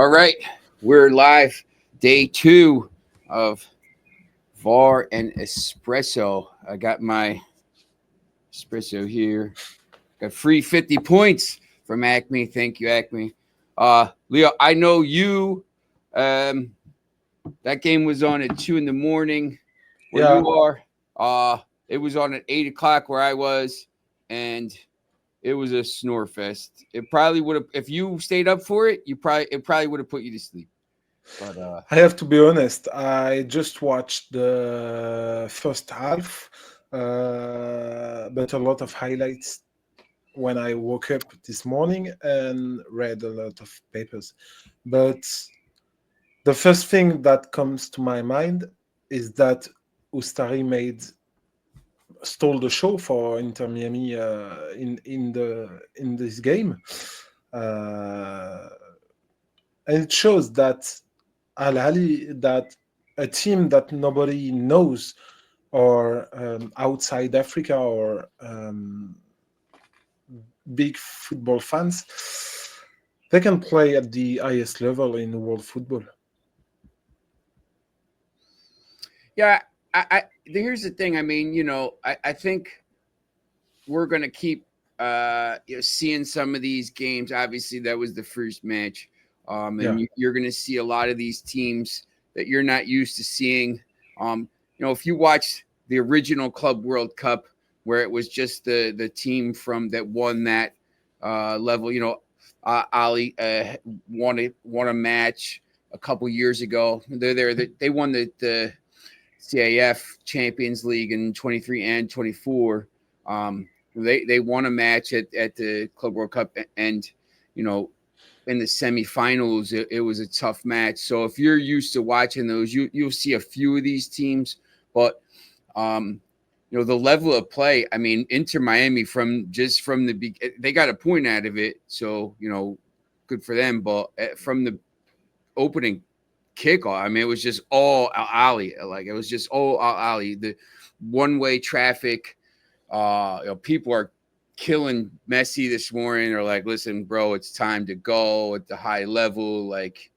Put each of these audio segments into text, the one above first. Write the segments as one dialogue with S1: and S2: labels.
S1: All right, we're live. Day 2 of VAR and Espresso. I got my espresso here. Got free 50 points from 𝐊𝐤𝐤. Thank you, 𝐊𝐤𝐤. Leo, I know you. That game was on at 2 in the morning where
S2: Yeah.
S1: you are. It was on at 8 o'clock where I was, and it was a snore fest. It probably would have, if you stayed up for it, it probably would have put you to sleep. But
S2: I have to be honest. I just watched the first half, but a lot of highlights when I woke up this morning and read a lot of papers. But the first thing that comes to my mind is that 𝐊𝐤𝐤 stole the show for Inter Miami in this game, and it shows that Ahly, that a team that nobody knows, or outside Africa, or big football fans, they can play at the highest level in world football.
S1: yeah, here's the thing. I mean, I think we're gonna keep seeing some of these games. Obviously, that was the first match, and
S2: Yeah.
S1: you're gonna see a lot of these teams that you're not used to seeing. If you watch the original Club World Cup, where it was just the team from that won that level, Ahly won a match a couple years ago. They won the CAF Champions League in 23 and 24. They won a match at the Club World Cup, and in the semifinals it was a tough match. So if you're used to watching those, you'll see a few of these teams, but the level of play. I mean, Inter Miami from the they got a point out of it, so good for them. But from the opening kickoff, I mean, it was just all Ahly. Like, it was just all Ahly. The one-way traffic. People are killing Messi this morning. They're like, listen, bro, it's time to go at the high level. Like,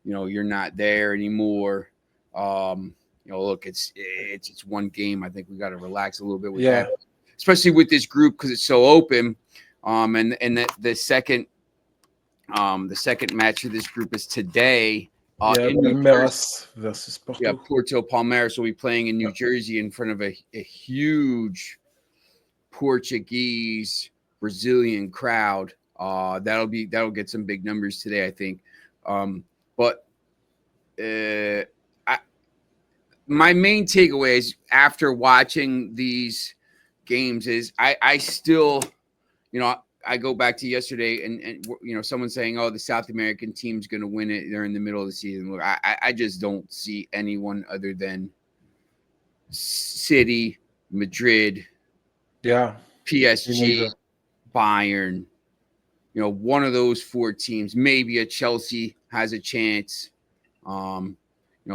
S1: you're not there anymore. Look, it's one game. I think we got to relax a little bit with that, especially with this group, because it's so open. And the second match of this group is today.
S2: Palmeiras versus Porto.
S1: Yeah, Porto Palmeiras will be playing in New Jersey in front of a huge Portuguese Brazilian crowd. That'll get some big numbers today, I think. But my main takeaways after watching these games is I still, I go back to yesterday and someone saying, oh, the South American team's going to win it. They're in the middle of the season. Look, I just don't see anyone other than City, Madrid, PSG, Bayern. One of those 4 teams, maybe a Chelsea has a chance.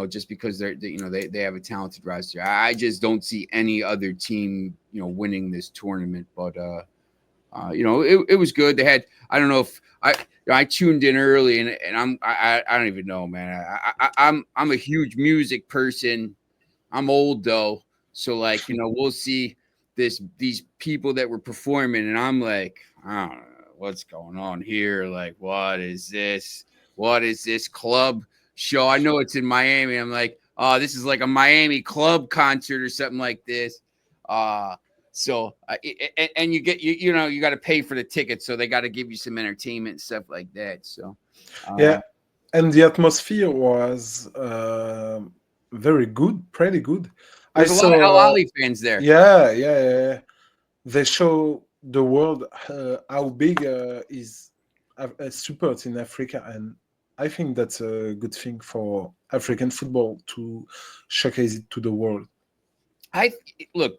S1: Just because they have a talented roster. I just don't see any other team, winning this tournament. But it was good. They had, I don't know if I tuned in early, and I don't even know, man. I'm a huge music person. I'm old though, so we'll see these people that were performing, and I'm like, I don't know what's going on here. Like, what is this? What is this club show? I know it's in Miami. I'm like, oh, this is like a Miami club concert or something like this. So you get you got to pay for the tickets, so they got to give you some entertainment and stuff like that. So
S2: and the atmosphere was very good, pretty good.
S1: There's a lot of Ahly fans there.
S2: Yeah. They show the world how big is support in Africa, and I think that's a good thing for African football to showcase it to the world.
S1: Look,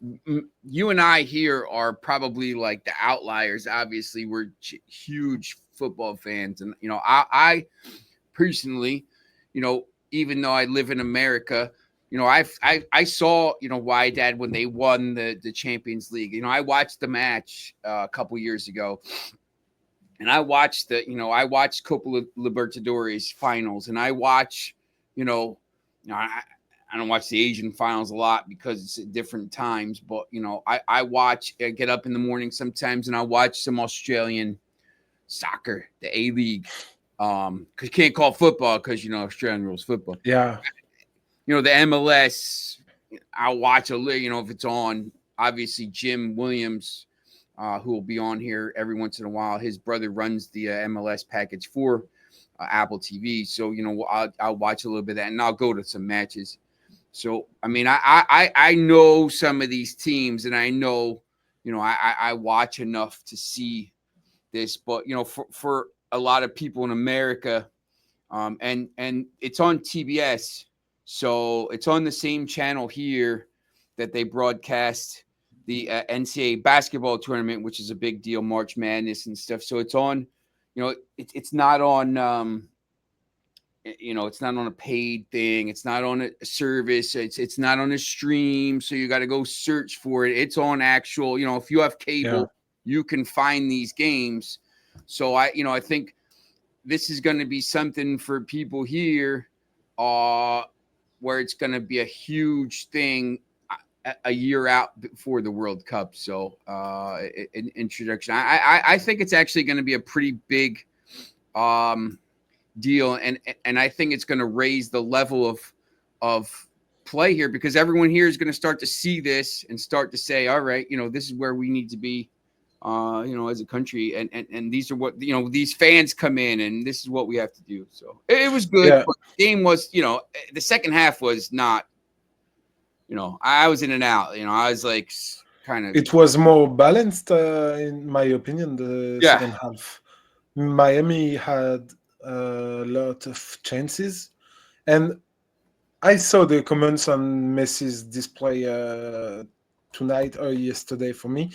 S1: you and I here are probably like the outliers. Obviously, we're huge football fans, and I personally, even though I live in America, I saw Wydad when they won the Champions League. I watched the match a couple years ago, and I watch Copa Libertadores finals, and I watch, I don't watch the Asian finals a lot because it's at different times, but I get up in the morning sometimes and I watch some Australian soccer, the A-League. Because you can't call football because Australian rules football.
S2: Yeah.
S1: The MLS, I'll watch a little, if it's on. Obviously, Jim Williams, who will be on here every once in a while. His brother runs the MLS package for Apple TV, so I'll watch a little bit of that, and I'll go to some matches. So I mean, I know some of these teams, and I know, I watch enough to see this, but for a lot of people in America, and it's on TBS, so it's on the same channel here that they broadcast the NCAA basketball tournament, which is a big deal, March Madness and stuff. So it's on, it's not on, it's not on a paid thing. It's not on a service. It's not on a stream. So you got to go search for it. It's on actual, if you have cable, you can find these games. So I think this is going to be something for people here, where it's going to be a huge thing a year out before the World Cup. So an introduction. I think it's actually going to be a pretty big deal, and I think it's going to raise the level of play here, because everyone here is going to start to see this and start to say, all right, this is where we need to be, as a country, and these are what these fans come in, and this is what we have to do. So it was good.
S2: Yeah.
S1: But the game was, the second half was not. I was in and out. I was like kind of.
S2: It was more balanced, in my opinion. The second half, Miami had a lot of chances, and I saw the comments on Messi's display tonight or yesterday for me,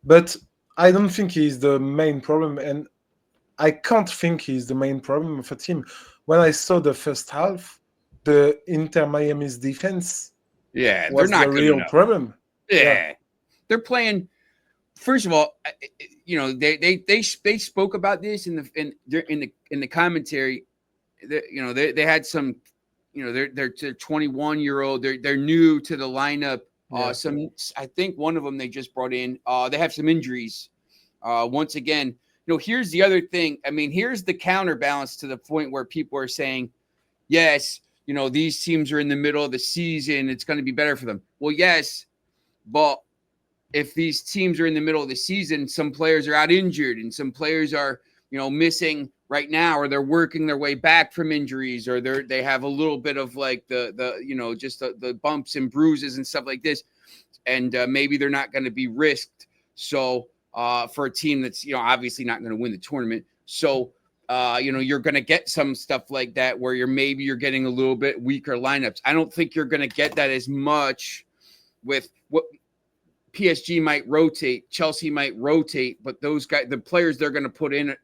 S2: but I don't think he's the main problem, and I can't think he's the main problem of a team. When I saw the first half, the Inter Miami's defense
S1: they're not
S2: the
S1: good
S2: real
S1: enough.
S2: problem.
S1: Yeah, they're playing. First of all, they spoke about this in the commentary. They had some, they're 21-year-old. They're new to the lineup. I think one of them they just brought in. They have some injuries. Once again, here's the other thing. I mean, here's the counterbalance to the point where people are saying, yes, these teams are in the middle of the season. It's going to be better for them. Well, yes, but if these teams are in the middle of the season, some players are out injured and some players are, missing right now, or they're working their way back from injuries, or they have a little bit of like the bumps and bruises and stuff like this. And maybe they're not going to be risked. So for a team that's, obviously not going to win the tournament. So, you're going to get some stuff like that where you're getting a little bit weaker lineups. I don't think you're going to get that as much with what PSG might rotate, Chelsea might rotate, but those guys, the players they're going to put in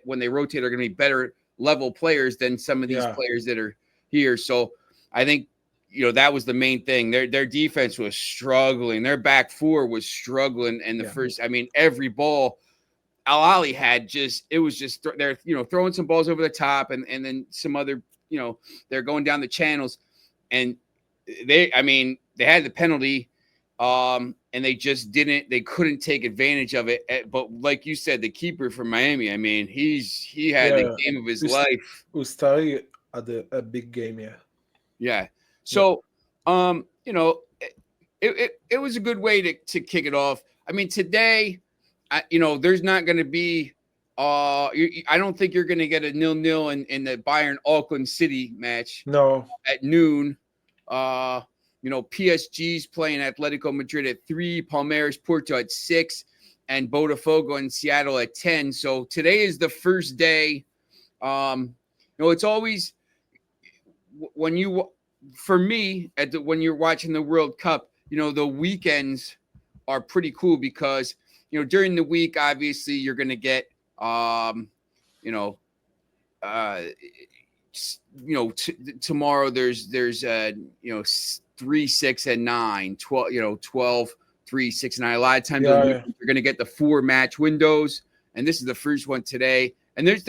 S1: when they rotate are going to be better level players than some of these players that are here. So I think, that was the main thing. Their defense was struggling. Their back four was struggling. And the first, I mean, every ball Ahly had they're, throwing some balls over the top and then some other, they're going down the channels, and they had the penalty. And they couldn't take advantage of it. But like you said, the keeper from Miami, I mean, he had the game of his life.
S2: Ustari had a big game,
S1: Yeah. So, it was a good way to kick it off. I mean, today, there's not going to be, I don't think you're going to get a 0-0 in the Bayern Auckland City match.
S2: No.
S1: At noon. PSG's playing Atletico Madrid at 3, Palmeiras Porto at 6, and Botafogo and Seattle at 10. So today is the first day. It's always when you're watching the World Cup, the weekends are pretty cool because, during the week, obviously you're going to get, tomorrow there's 3, 6, and 9, 12, 12, 3, 6, and 9. A lot of times you're going to get the 4 match windows, and this is the first one today. And there's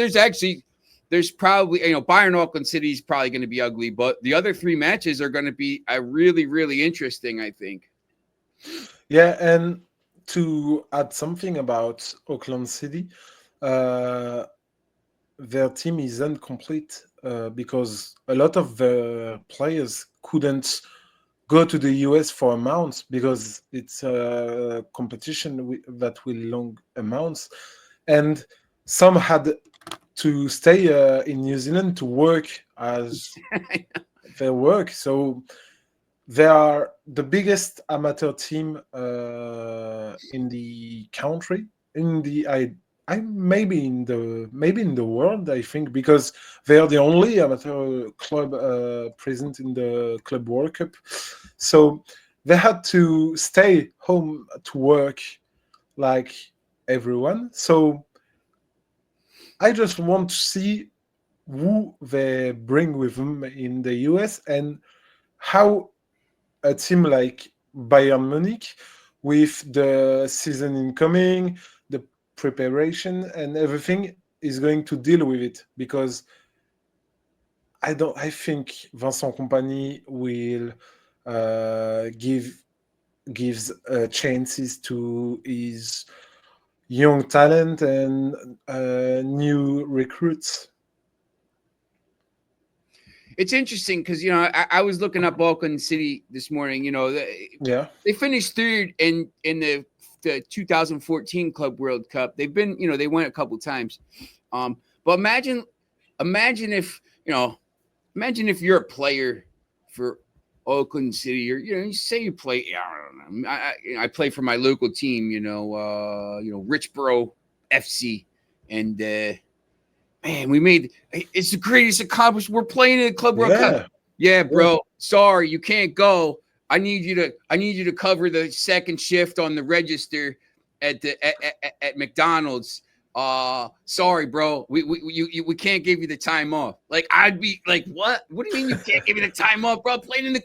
S1: probably, Bayern Auckland City is probably going to be ugly, but the other 3 matches are going to be really, really interesting, I think.
S2: Yeah, and to add something about Auckland City, their team is incomplete because a lot of the players couldn't go to the US for amounts because it's a competition that will long amounts, and some had to stay in New Zealand to work as their work. So they are the biggest amateur team in the country, in the I maybe in the world, I think, because they are the only amateur club present in the Club World Cup. So they had to stay home to work like everyone. So I just want to see who they bring with them in the US and how a team like Bayern Munich, with the season incoming, the preparation and everything, is going to deal with it, because I think Vincent Kompany will gives chances to his young talent and new recruits.
S1: It's interesting because I was looking up Auckland City this morning. They finished third in the 2014 Club World Cup. They've been, they went a couple times. But imagine if you're a player for Auckland City, or you say you play. I don't know. I play for my local team. Richborough FC, and man, it's the greatest accomplishment. We're playing in the Club World Cup. Yeah, bro. Sorry, you can't go. I need you to cover the second shift on the register at McDonald's. Sorry, bro. We can't give you the time off. Like, I'd be like, what? What do you mean you can't give me the time off, bro?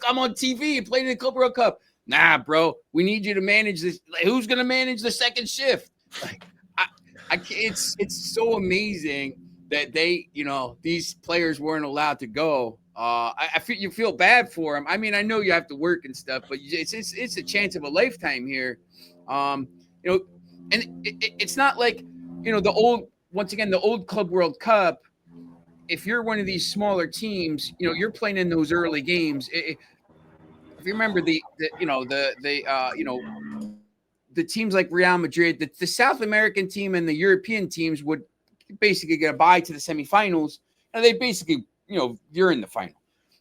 S1: I'm on TV and playing in the Club World Cup. Nah, bro. We need you to manage this. Like, who's gonna manage the second shift? Like, it's so amazing that these players weren't allowed to go. I feel you feel bad for them. I mean, I know you have to work and stuff, but it's a chance of a lifetime here. And it's not like the old Club World Cup. If you're one of these smaller teams, you're playing in those early games. If you remember the teams like Real Madrid, the South American team and the European teams would basically get a bye to the semifinals, and they basically, you're in the final.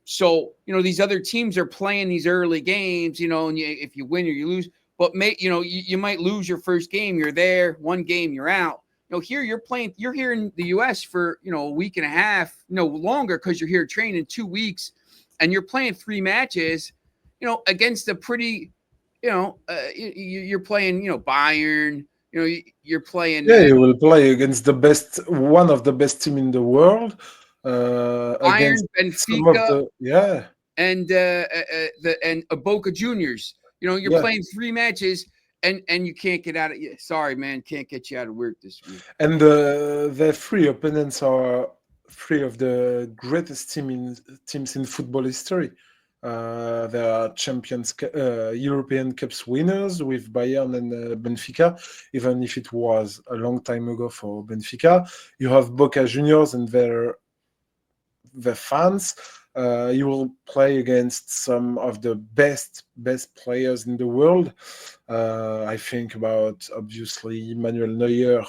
S1: So, these other teams are playing these early games, and if you win or you lose, but you might lose your first game. You're there, one game, you're out. Here you're here in the US for, a week and a half, longer, because you're here training 2 weeks, and you're playing 3 matches, against a pretty, you're playing, Bayern. You're playing.
S2: You will play against one of the best team in the world.
S1: Bayern, Benfica, and Boca Juniors. You're playing 3 matches, and you can't get out of it. Sorry, man, can't get you out of work this week.
S2: And the 3 opponents are 3 of the greatest teams in football history. They are champions, European Cups winners with Bayern and Benfica, even if it was a long time ago for Benfica. You have Boca Juniors and their fans. You will play against some of the best players in the world. I think about, obviously, Manuel Neuer,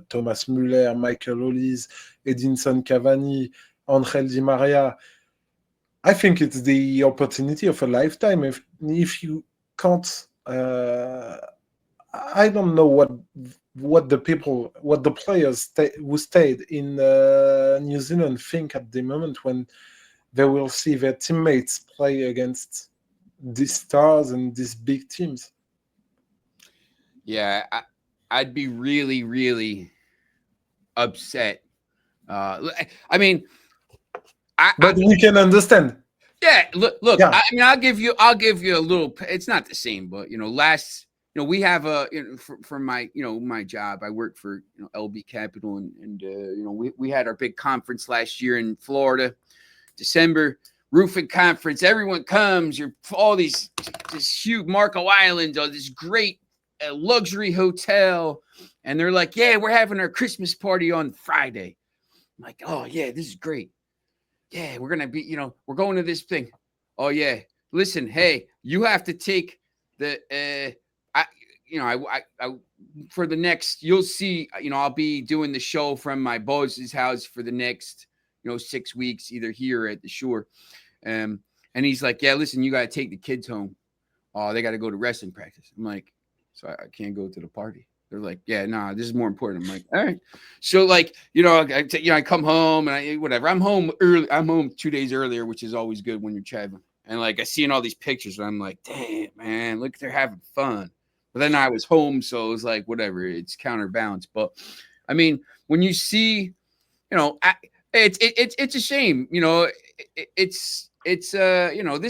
S2: Thomas Müller, Michael Olise, Edinson Cavani, Angel Di Maria. I think it's the opportunity of a lifetime. If you can't, I don't know what the players who stayed in New Zealand think at the moment when they will see their teammates play against these stars and these big teams.
S1: Yeah, I'd be really, really upset. I mean,
S2: but we can understand.
S1: Yeah, look. Yeah. I mean, I'll give you a little. It's not the same, but last we have for my, my job, I work for LB Capital, and we had our big conference last year in Florida, December, roofing conference. Everyone comes. You're all this huge Marco Island, all this great luxury hotel, and they're like, yeah, we're having our Christmas party on Friday. I'm like, oh yeah, this is great. Yeah, we're gonna be, we're going to this thing. Oh yeah, listen, hey, you have to take the I for the next, you'll see, I'll be doing the show from my boss's house for the next 6 weeks, either here or at the shore. And he's like, yeah, listen, you got to take the kids home. Oh, they got to go to wrestling practice. I'm like, so I can't go to the party. They're like, yeah, nah, this is more important. I'm like, all right. So like, I come home and whatever. I'm home early. I'm home 2 days earlier, which is always good when you're traveling. And like, I see all these pictures and I'm like, damn, man, look, they're having fun. But then I was home, so it was like, whatever, it's counterbalanced. But I mean, when you see, it's a shame, this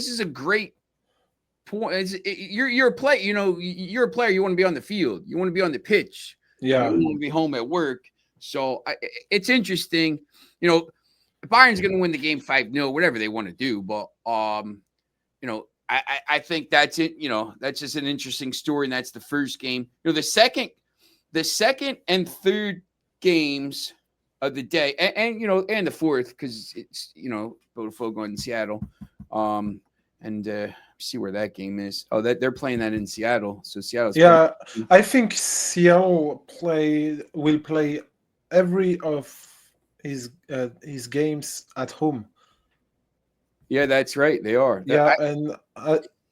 S1: is a great point. You're a player, you're a player. You want to be on the field. You want to be on the pitch.
S2: Yeah.
S1: You want to be home at work. So it's interesting. Bayern's going to win the game 5-0, whatever they want to do. But, I think that's it. That's just an interesting story. And that's the first game. The second and third games of the day, and the fourth, because it's, Botafogo in Seattle. See where that game is. Oh, that they're playing that in Seattle. So Seattle's
S2: I think Seattle will play every of his games at home.
S1: Yeah, that's right. They are.
S2: And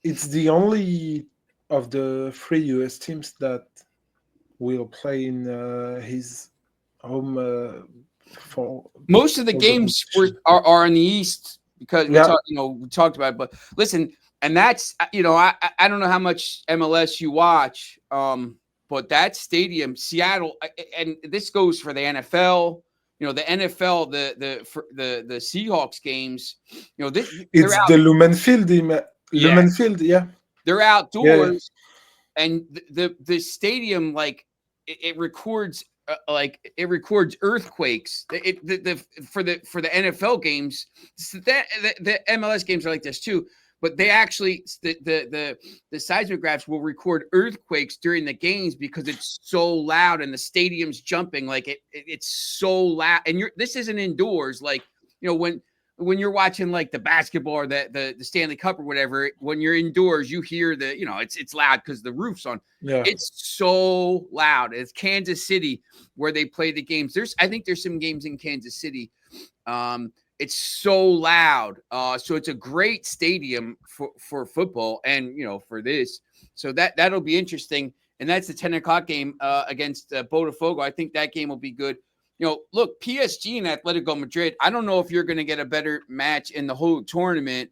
S2: it's the only of the 3 US teams that will play in his home. For
S1: most of the games are in the East because we talked about it. But listen, and that's I don't know how much MLS you watch, but that stadium, Seattle, and this goes for the NFL. The NFL, the Seahawks games,
S2: it's the Lumen Field. Lumen Field, yeah.
S1: They're outdoors, and the stadium, like it records it records earthquakes. For the NFL games, the MLS games are like this too. But they actually the seismographs will record earthquakes during the games because it's so loud and the stadium's jumping, like it's so loud. And this isn't indoors, like when you're watching like the basketball or the Stanley Cup or whatever. When you're indoors, you hear it's loud because the roof's on.
S2: Yeah,
S1: it's so loud. It's Kansas City where they play the games. I think there's some games in Kansas City. It's so loud. So it's a great stadium for football and, for this. So that'll be interesting. And that's the 10 o'clock game against Botafogo. I think that game will be good. Look, PSG and Atletico Madrid, I don't know if you're going to get a better match in the whole tournament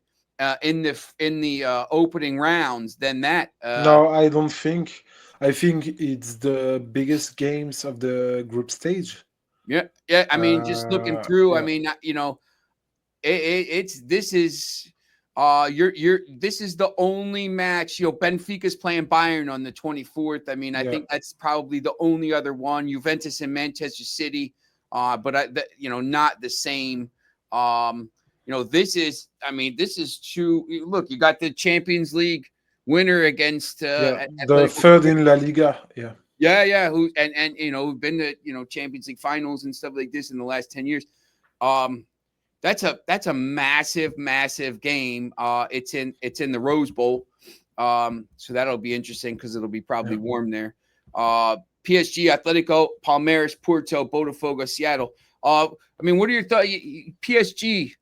S1: in the opening rounds than that.
S2: No, I don't think. I think it's the biggest games of the group stage.
S1: Yeah. I mean, just looking through, I mean, this is the only match. Benfica's playing Bayern on the 24th. I mean, I think that's probably the only other one. Juventus and Manchester City, but not the same. This is true. Look, you got the Champions League winner against
S2: the third in La Liga.
S1: Yeah. Who who've been to Champions League finals and stuff like this in the last 10 years. That's a massive game. It's in the Rose Bowl. So that'll be interesting because it'll be probably warm there. PSG, Atletico, Palmeiras, Porto, Botafogo, Seattle. I mean, what are your thoughts? PSG,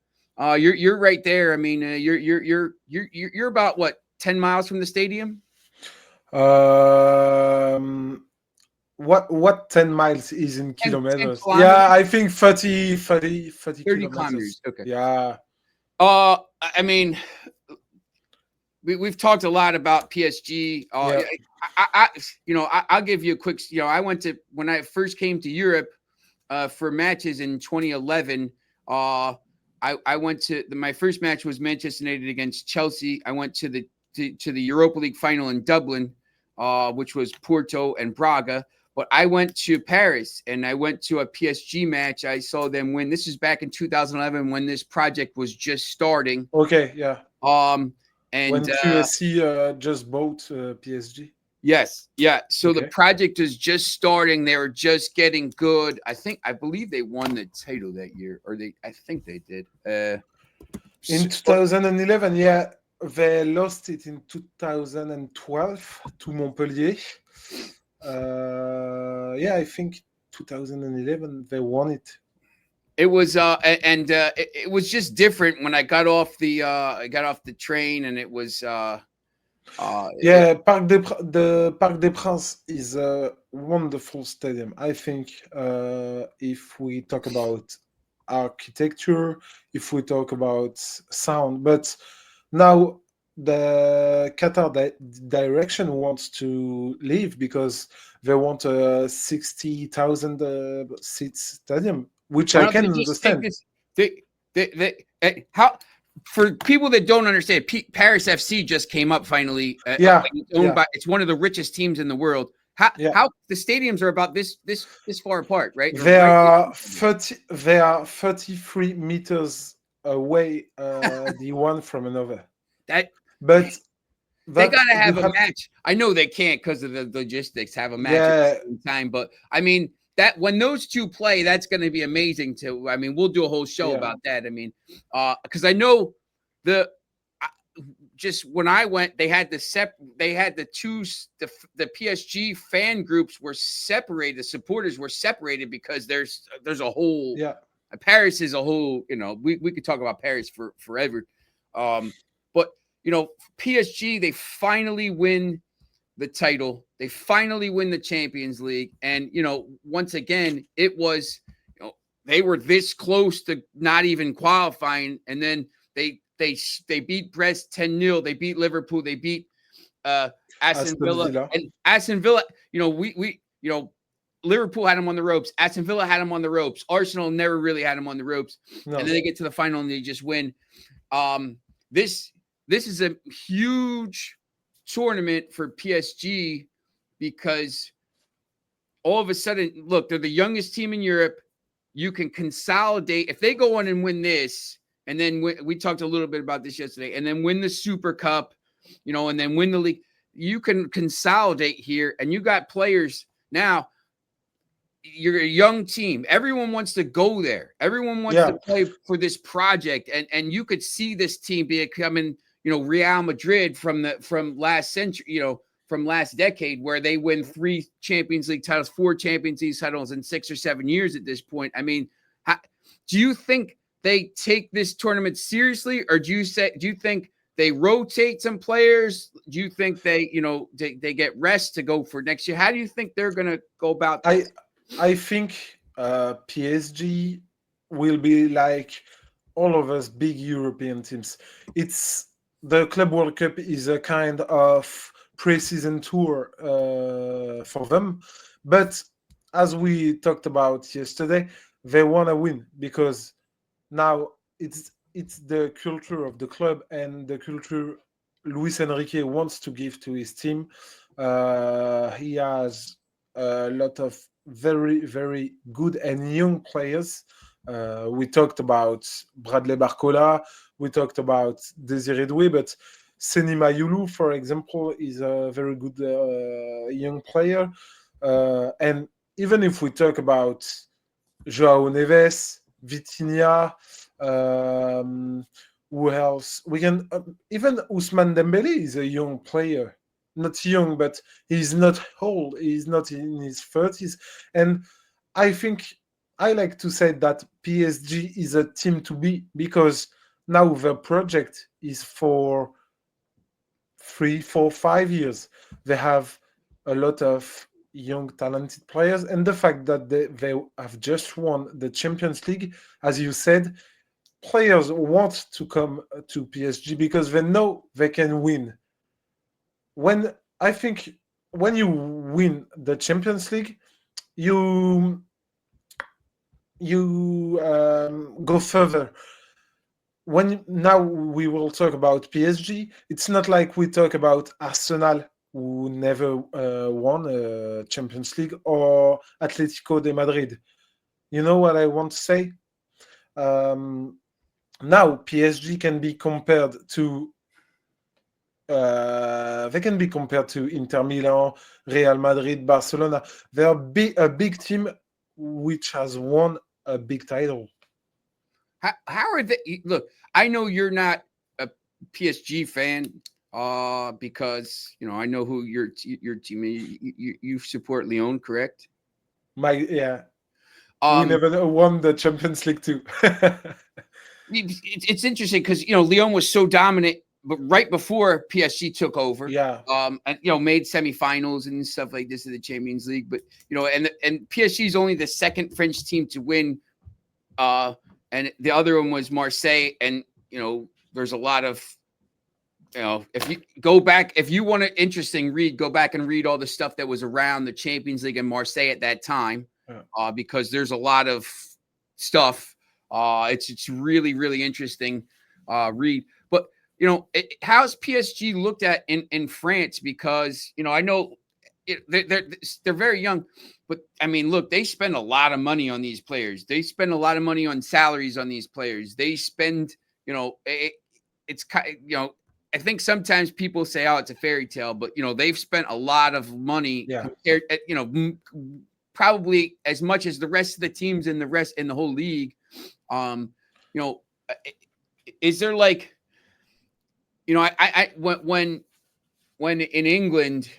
S1: you're right there. I mean, you're about what, 10 miles from the stadium?
S2: What 10 miles is in kilometers?
S1: 10
S2: I think 30
S1: kilometers. Okay.
S2: Yeah.
S1: I mean, we've talked a lot about PSG. I'll give you a quick. When I first came to Europe for matches in 2011. I went to my first match was Manchester United against Chelsea. I went to the Europa League final in Dublin. which was Porto and Braga. But I went to Paris and I went to a PSG match. I saw them win. This is back in 2011 when this project was just starting.
S2: Okay, yeah.
S1: And
S2: when QSC just bought PSG.
S1: Yes, yeah. So
S2: Okay.
S1: the project is just starting. They were just getting good. I believe they won the title that year, or I think they did.
S2: In 2011, yeah, they lost it in 2012 to Montpellier. Yeah, I think 2011 they won it.
S1: It was it was just different when I got off the train, and it was
S2: yeah, the Parc des Princes is a wonderful stadium. I think if we talk about architecture, if we talk about sound, but now the Qatar direction wants to leave because they want a 60,000 seats stadium, which I can understand.
S1: How, for people that don't understand, Paris FC just came up finally. It's one of the richest teams in the world. How the stadiums are about this far apart, right?
S2: They are 33 meters away, the one from another. But
S1: they gotta have a match. I know they can't because of the logistics have a match at the same time, but I mean that when those two play, that's going to be amazing too. I mean, we'll do a whole show about that. I mean, because I know just when I went, they had the PSG fan groups were separated. The supporters were separated because there's a whole Paris is a whole. You know, we could talk about Paris for forever, but you know, PSG, they finally win the title. They finally win the Champions League. And, you know, once again, it was, you know, they were this close to not even qualifying. And then they beat Brest 10-0. They beat Liverpool. They beat Aston Villa. And Aston Villa, you know, Liverpool had them on the ropes. Aston Villa had them on the ropes. Arsenal never really had them on the ropes. No. And then they get to the final and they just win. This is a huge tournament for PSG because all of a sudden, look, they're the youngest team in Europe. You can consolidate. If they go on and win this, and then we talked a little bit about this yesterday, and then win the Super Cup, you know, and then win the league, you can consolidate here. And you got players now. You're a young team. Everyone wants to go there. Everyone wants to play for this project. And you could see this team becoming, you know, Real Madrid from last century, you know, from last decade, where they win 3 Champions League titles, 4 Champions League titles in 6 or 7 years at this point. I mean, do you think they take this tournament seriously, or do you think they rotate some players? Do you think they get rest to go for next year? How do you think they're going to go about this?
S2: I think PSG will be like all of us big European teams. It's the Club World Cup is a kind of pre-season tour for them. But as we talked about yesterday, they want to win because now it's the culture of the club and the culture Luis Enrique wants to give to his team. He has a lot of very, very good and young players. We talked about Bradley Barcola, we talked about Désiré Doué, but Seny Mayulu, for example, is a very good young player. And even if we talk about João Neves, Vitinha, who else? We can even Ousmane Dembélé is a young player. Not young, but he's not old. He's not in his 30s. And I think I like to say that PSG is a team to be because now the project is for 3, 4, 5 years. They have a lot of young, talented players. And the fact that they have just won the Champions League, as you said, players want to come to PSG because they know they can win. When you win the Champions League, you go further. Now we will talk about PSG. It's not like we talk about Arsenal who never won a Champions League, or Atletico de Madrid. You know what I want to say? Now PSG can be compared to they can be compared to Inter Milan, Real Madrid, Barcelona. They are a big team which has won a big title.
S1: How are they? Look, I know you're not a PSG fan, because I know who your team is. You support Lyon, correct?
S2: Yeah. We
S1: Um,
S2: never won the Champions League too.
S1: it's interesting because Lyon was so dominant, but right before PSG took over,
S2: Yeah.
S1: And made semifinals and stuff like this in the Champions League. But and PSG is only the second French team to win, and the other one was Marseille. And there's a lot of if you go back, if you want an interesting read, go back and read all the stuff that was around the Champions League and Marseille at that time, because there's a lot of stuff. It's really, really interesting read. But how's PSG looked at in France? Because I know they're very young, but I mean, look, they spend a lot of money on these players. They spend a lot of money on salaries on these players. They spend, it's I think sometimes people say, "Oh, it's a fairy tale," but they've spent a lot of money compared, probably as much as the rest of the teams in the whole league. Is there like, when in England,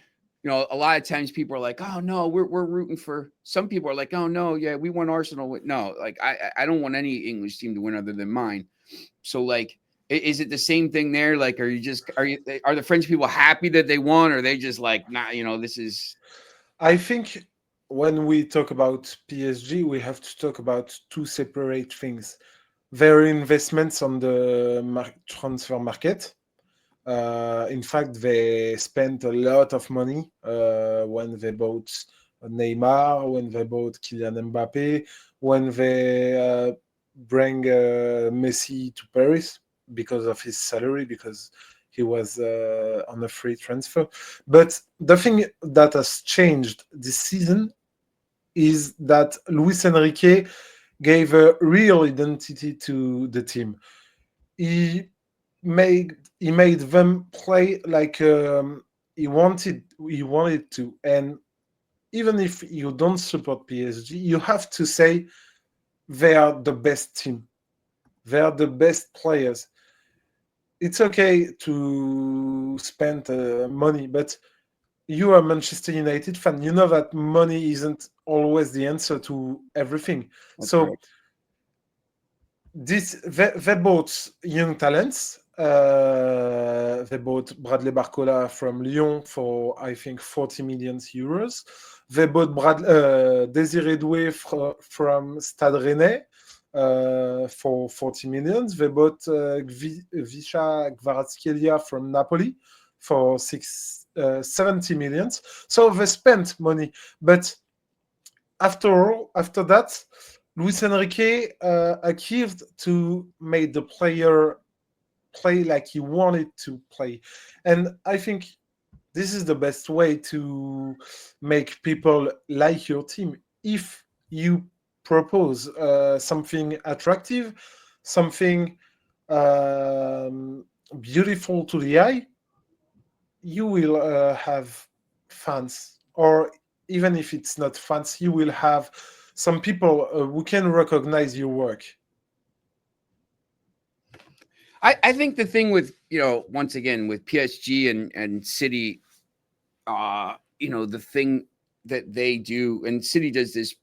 S1: a lot of times people are like, "Oh no, we're rooting for." Some people are like, "Oh no, yeah, we want Arsenal." No, like I don't want any English team to win other than mine. So like, is it the same thing there? Like, are the French people happy that they won, or are they just like, nah, this is?
S2: I think when we talk about PSG, we have to talk about two separate things. Their investments on the transfer market. In fact, they spent a lot of money when they bought Neymar, when they bought Kylian Mbappe, when they bring Messi to Paris because of his salary, because he was on a free transfer. But the thing that has changed this season is that Luis Enrique gave a real identity to the team. He made them play like he wanted to. And even if you don't support PSG, you have to say they are the best team. They are the best players. It's okay to spend money, but you are a Manchester United fan. You know that money isn't always the answer to everything.
S1: That's
S2: So
S1: right.
S2: they bought young talents. They bought Bradley Barcola from Lyon for, I think, 40 million euros. They bought Désiré Doué from Stade Rennais for 40 million. They bought 𝐊𝐤𝐜𝐤 from Napoli for 70 million. So they spent money. But after that, Luis Enrique achieved to make the player play like he wanted to play. And I think this is the best way to make people like your team. If you propose something attractive, something beautiful to the eye, you will have fans. Or even if it's not fans, you will have some people who can recognize your work.
S1: I think the thing with once again with PSG and City, the thing that they do, and City does this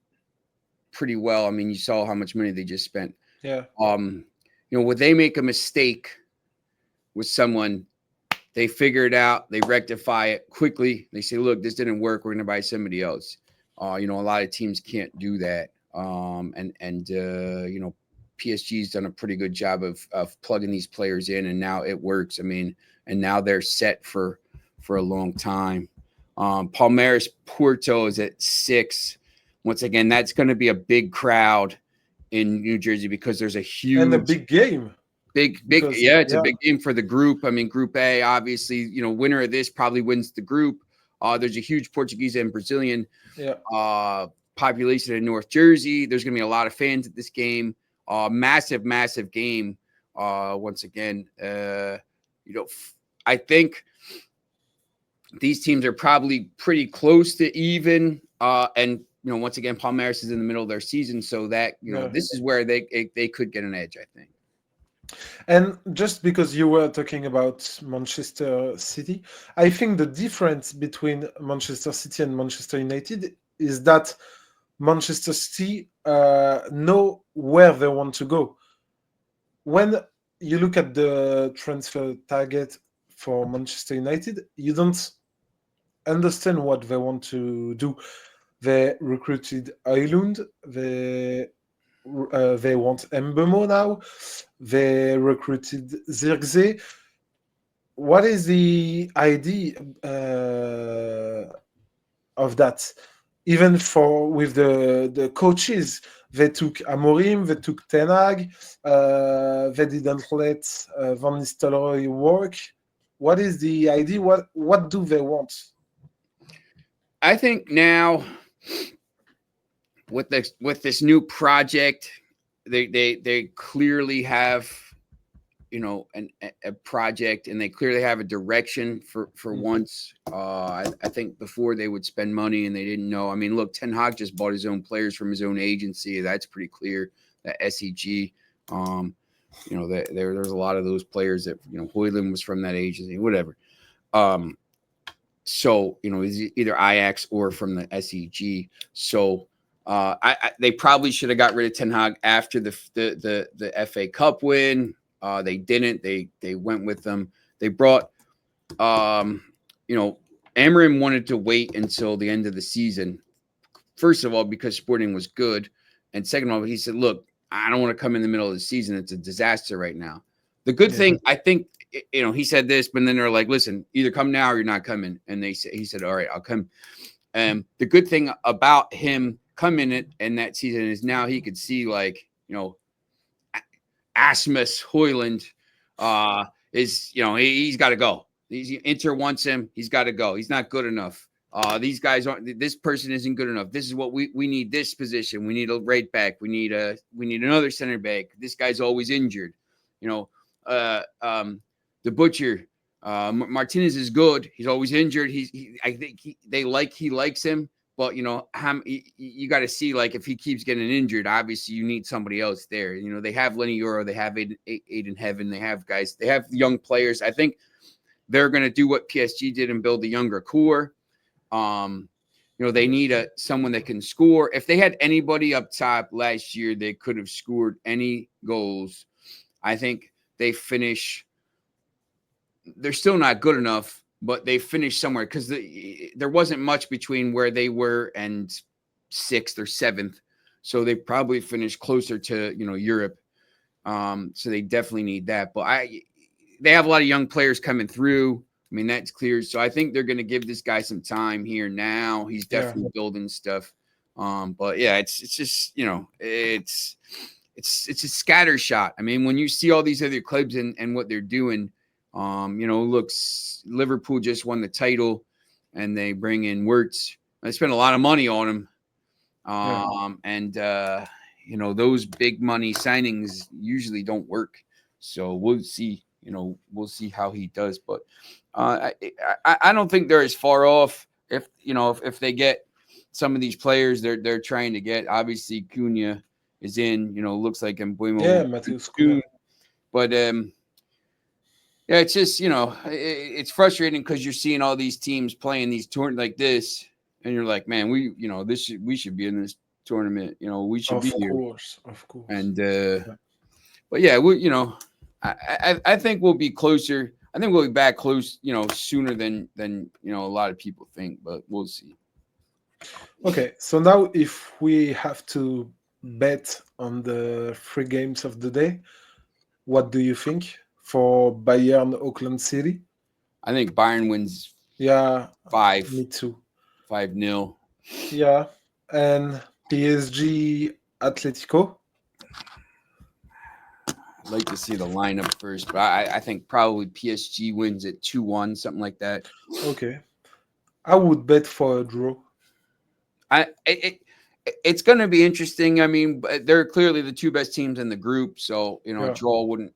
S1: pretty well. I mean, you saw how much money they just spent.
S2: Yeah.
S1: When they make a mistake with someone, they figure it out, they rectify it quickly. They say, "Look, this didn't work. We're going to buy somebody else." A lot of teams can't do that. PSG's done a pretty good job of plugging these players in, and now it works. I mean, and now they're set for a long time. Palmeiras Porto is at 6. Once again, that's going to be a big crowd in New Jersey because there's a huge
S2: and a big game. Because
S1: it's a big game for the group. I mean, Group A, obviously, winner of this probably wins the group. There's a huge Portuguese and Brazilian population in North Jersey. There's going to be a lot of fans at this game. Massive game. Once again, I think these teams are probably pretty close to even. And once again, Palmeiras is in the middle of their season, so that this is where they could get an edge, I think.
S2: And just because you were talking about Manchester City, I think the difference between Manchester City and Manchester United is that Manchester City know where they want to go. When you look at the transfer target for Manchester United, you don't understand what they want to do. They recruited Højlund, they want Mbemo now. They recruited 𝐊𝐤𝐤. What is the idea of that? Even with the coaches, they took Amorim, they took Ten Hag, they didn't let Van Nistelrooy work. What is the idea? What do they want?
S1: I think now with this new project, they clearly have a project, and they clearly have a direction for once. I think before they would spend money and they didn't know. I mean, look, Ten Hag just bought his own players from his own agency. That's pretty clear. That SEG, there's a lot of those players that Højlund was from that agency, whatever. So it's either Ajax or from the SEG. So they probably should have got rid of Ten Hag after the FA Cup win. They didn't. They went with them. They brought Amorim wanted to wait until the end of the season. First of all, because Sporting was good, and second of all, he said, "Look, I don't want to come in the middle of the season. It's a disaster right now." The good thing, I think, he said this, but then they're like, "Listen, either come now or you're not coming." And he said, "All right, I'll come." The good thing about him coming in that season is now he could see, Asmus Højlund is, he's got to go. Inter wants him. He's got to go. He's not good enough. These guys aren't. This person isn't good enough. This is what we need. This position. We need a right back. We need another center back. This guy's always injured. The butcher. Martinez is good. He's always injured. I think he likes him. But you got to see, if he keeps getting injured, obviously you need somebody else there. They have Lenny Euro, they have Aiden Heaven, they have guys, they have young players. I think they're going to do what PSG did and build a younger core. They need someone that can score. If they had anybody up top last year, they could have scored any goals. I think they finish. They're still not good enough, but they finished somewhere because there wasn't much between where they were and 6th or 7th. So they probably finished closer to, Europe. So they definitely need that. But they have a lot of young players coming through. I mean, that's clear. So I think they're going to give this guy some time here now. He's definitely building stuff. But yeah, it's just, it's a scatter shot. I mean, when you see all these other clubs and what they're doing, Liverpool just won the title and they bring in Wirtz. They spent a lot of money on him. And those big money signings usually don't work. So we'll see, we'll see how he does. But I don't think they're as far off if they get some of these players they're trying to get. Obviously 𝐊𝐤𝐜 is in, looks like Mbemo.
S2: Yeah, Mateus Cunha.
S1: But yeah, it's just, it's frustrating because you're seeing all these teams playing these tournaments like this, and you're like, man, we should be in this tournament. We should be here.
S2: Of course.
S1: And but yeah, I think we'll be closer. I think we'll be back close, sooner than a lot of people think. But we'll see.
S2: Okay, so now if we have to bet on the 3 games of the day, what do you think? For Bayern Auckland City?
S1: I think Bayern wins.
S2: Yeah,
S1: 5.
S2: Me too.
S1: 5-0.
S2: Yeah, and PSG Atletico.
S1: like to see the lineup first, but I think probably PSG wins at 2-1, something like that.
S2: Okay. I would bet for a draw.
S1: It's going to be interesting. I mean, they're clearly the two best teams in the group, so a
S2: Yeah.
S1: draw wouldn't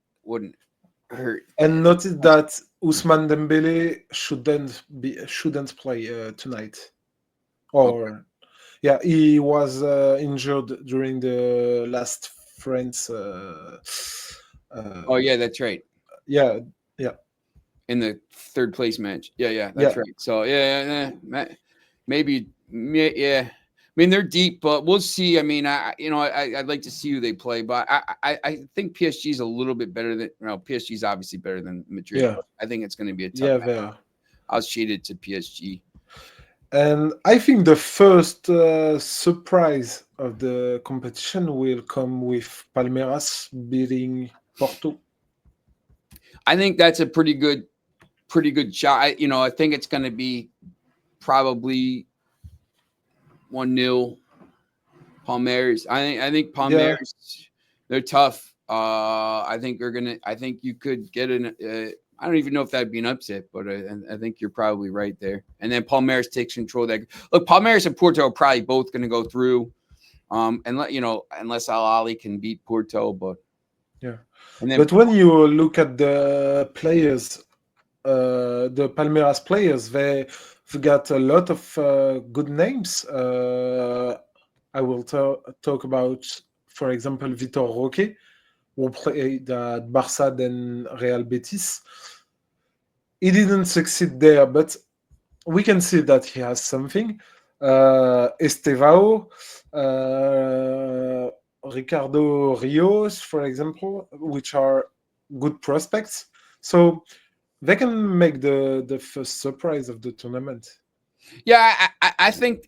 S1: hurt.
S2: And notice that Ousmane Dembele shouldn't play tonight. Or yeah, he was injured during the last France.
S1: Oh yeah, that's right.
S2: Yeah.
S1: In the third place match. Yeah, that's
S2: Yeah.
S1: right. So maybe yeah. I mean, they're deep, but we'll see. I mean, I'd like to see who they play, but I think PSG is a little bit better than PSG is obviously better than Madrid.
S2: Yeah.
S1: But I think it's going to be a tough.
S2: Yeah,
S1: match.
S2: they are.
S1: I was shaded to PSG.
S2: And I think the first surprise of the competition will come with Palmeiras beating Porto.
S1: I think that's a pretty good shot. I think it's going to be probably 1-0 Palmeiras. I think Palmeiras, they're tough. I think you could get I don't even know if that'd be an upset, but I think you're probably right there. And then Palmeiras takes control. Look, Palmeiras and Porto are probably both going to go through, unless Ahly can beat Porto. But
S2: yeah.
S1: And then,
S2: but when you look at the players, the Palmeiras players, they've got a lot of good names. I will talk about, for example, Vitor Roque, who played at Barça then Real Betis. He didn't succeed there, but we can see that he has something. Estevao, Ricardo Rios, for example, which are good prospects. So they can make the first surprise of the tournament.
S1: Yeah, I think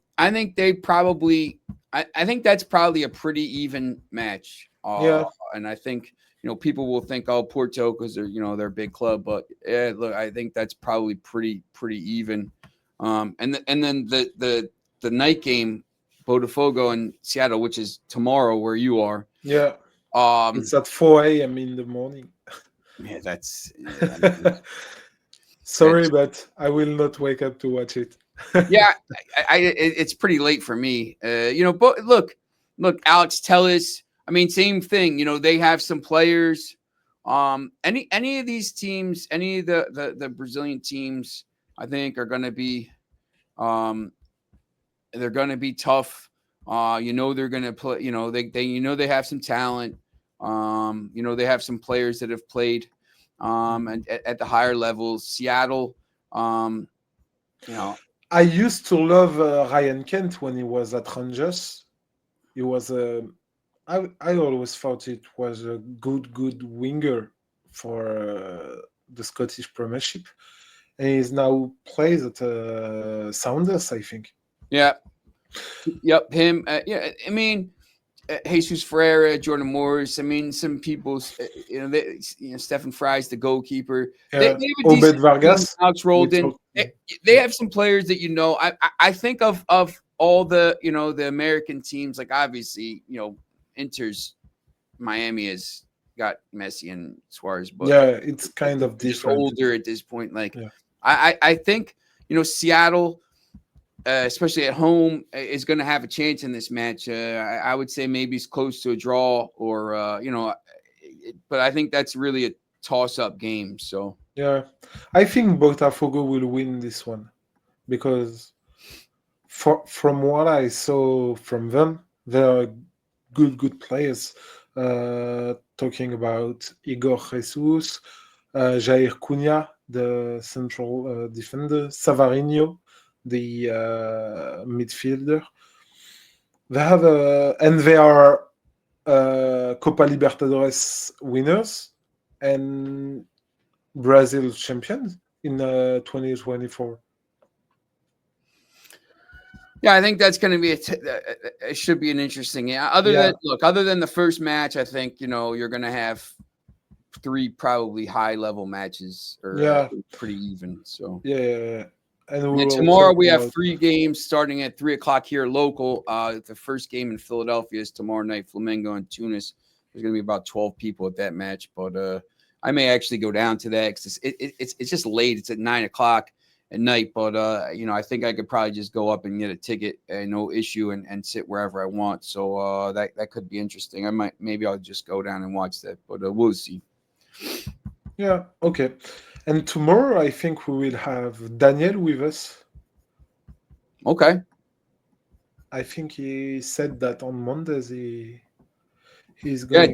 S1: they probably. I think that's probably a pretty even match. And I think people will think, oh, Porto, because they're a big club, but look, I think that's probably pretty even. And then the night game, Botafogo and Seattle, which is tomorrow where you are.
S2: Yeah. It's at 4 a.m. in the morning.
S1: Yeah, that's.
S2: Sorry, but I will not wake up to watch it.
S1: Yeah, it's pretty late for me. But look, Alex, tell us. I mean, same thing. They have some players. Any of these teams, any of the Brazilian teams, I think are going to be, they're going to be tough. They're going to play. They have some talent. They have some players that have played, and at the higher levels. Seattle,
S2: I used to love Ryan Kent when he was at Rangers. He was I always thought it was a good winger for the Scottish Premiership, and he's now plays at Sounders, I think.
S1: Yeah. Yep. Him. Yeah. I mean, Jesus Ferreira, Jordan Morris. I mean, some people. Stephen Fry's the goalkeeper.
S2: Yeah. Obed Vargas.
S1: Alex Roldan. They have some players that I think of all the the American teams. Like obviously Inter's Miami has got Messi and Suarez, but
S2: it's kind of different.
S1: Older at this point. Like I think Seattle, especially at home, is going to have a chance in this match. I would say maybe it's close to a draw, or but I think that's really a toss-up game. So
S2: yeah, I think Botafogo will win this one because from what I saw from them, they are good players. Talking about 𝐊𝐤𝐤, 𝐊𝐢𝐜𝐤, the central defender, Savarino, the midfielder. They have and they are Copa Libertadores winners and Brazil champions in 2024.
S1: Yeah, I think that's going to be it should be an interesting. Yeah. Other than the first match, I think you're going to have 3 probably high level matches or pretty even. So
S2: And
S1: tomorrow we have 3 games starting at 3:00 here local. The first game in Philadelphia is tomorrow night, Flamengo and Tunis, there's going to be about 12 people at that match, but I may actually go down to that because it's just late. It's at 9:00 at night, but I think I could probably just go up and get a ticket, no issue, and sit wherever I want. So that could be interesting. Maybe I'll just go down and watch that, but we'll see.
S2: Yeah, okay. And tomorrow, I think we will have Daniel with us.
S1: Okay.
S2: I think he said that on Mondays he's going.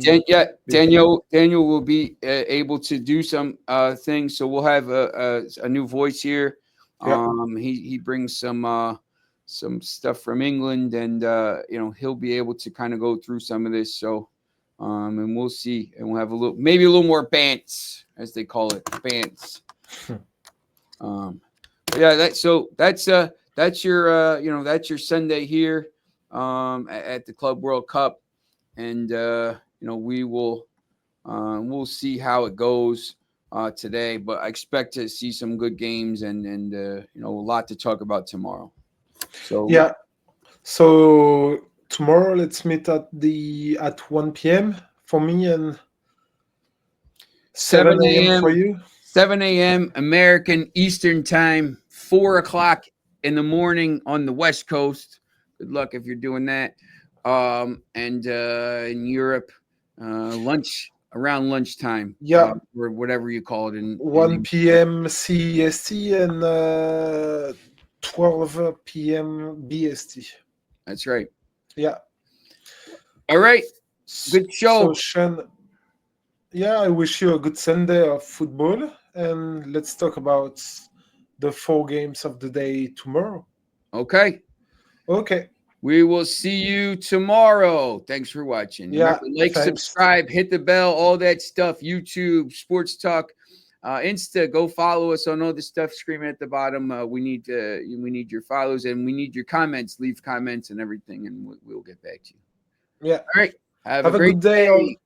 S1: Daniel will be able to do some things. So we'll have a new voice here.
S2: Yeah.
S1: He brings some stuff from England, and he'll be able to kind of go through some of this. So and we'll see, and we'll have maybe a little more bants, as they call it, bants. Yeah, that's your that's your Sunday here at the Club World Cup, and we'll see how it goes today, but I expect to see some good games and a lot to talk about tomorrow. So
S2: yeah, so tomorrow let's meet at 1 p.m. for me and 7 a.m. for you.
S1: 7 a.m. American Eastern Time, 4:00 in the morning on the West Coast. Good luck if you're doing that. And in Europe, around lunchtime.
S2: Yeah.
S1: Or whatever you call it.
S2: 1 p.m. CEST and 12 p.m. BST.
S1: That's right.
S2: Yeah.
S1: All right. Good show.
S2: So, Sean, I wish you a good Sunday of football, and let's talk about the 4 games of the day tomorrow.
S1: Okay. We will see you tomorrow. Thanks for watching.
S2: Yeah.
S1: Remember, subscribe, hit the bell, all that stuff. YouTube, Sports Talk, Insta. Go follow us on all the stuff screaming at the bottom. We need your follows, and we need your comments. Leave comments and everything, and we'll get back to you.
S2: Yeah.
S1: All right. Have
S2: a
S1: great
S2: good day.